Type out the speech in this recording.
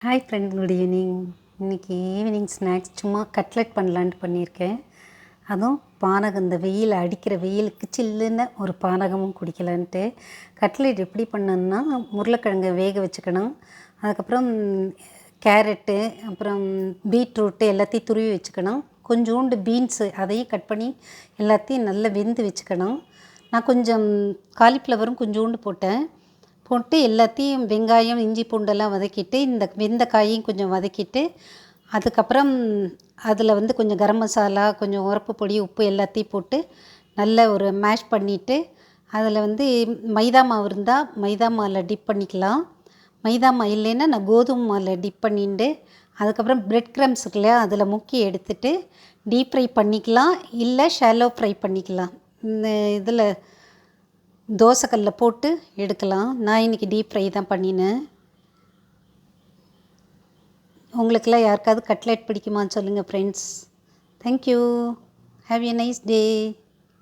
Hi friend, good evening. இன்றைக்கி evening snacks சும்மா cutlet பண்ணலான்ட்டு பண்ணியிருக்கேன். அதுவும் பானகம், இந்த வெயில் அடிக்கிற வெயிலுக்கு சில்லுன்னு ஒரு பானகமும் குடிக்கலான்ட்டு. கட்லெட் எப்படி பண்ணணுன்னா, உருளைக்கிழங்கை வேக வச்சுக்கணும். அதுக்கப்புறம் கேரட்டு, அப்புறம் பீட்ரூட்டு எல்லாத்தையும் துருவி வச்சுக்கணும். கொஞ்சோண்டு பீன்ஸு அதையும் கட் பண்ணி எல்லாத்தையும் நல்லா வெந்து வச்சுக்கணும். நான் கொஞ்சம் காலிஃப்ளவரும் கொஞ்சோண்டு போட்டு எல்லாத்தையும் வெங்காயம், இஞ்சி, பூண்டெல்லாம் வதக்கிட்டு, இந்த வெந்த காயையும் கொஞ்சம் வதக்கிட்டு, அதுக்கப்புறம் அதில் கொஞ்சம் கரம் மசாலா, கொஞ்சம் உரப்பு பொடி, உப்பு எல்லாத்தையும் போட்டு நல்லா ஒரு மேஷ் பண்ணிவிட்டு, அதில் மைதா மாவு இருந்தால் மைதா மாவில் டிப் பண்ணிக்கலாம். மைதா மாவு இல்லைன்னா நான் கோதுமை மாவில் டிப் பண்ணிட்டு, அதுக்கப்புறம் பிரெட் க்ரம்ஸ் இருக்கு இல்லையா, அதில் முக்கி எடுத்துட்டு டீப் ஃப்ரை பண்ணிக்கலாம், இல்லை ஷாலோ ஃப்ரை பண்ணிக்கலாம். இந்த இதில் தோசைக்கல்லில் போட்டு எடுக்கலாம். நான் இன்றைக்கி டீப் ஃப்ரை தான் பண்ணினேன். உங்களுக்கெல்லாம் யாருக்காவது கட்லெட் பிடிக்குமான்னு சொல்லுங்கள் friends. Thank you. Have a nice day.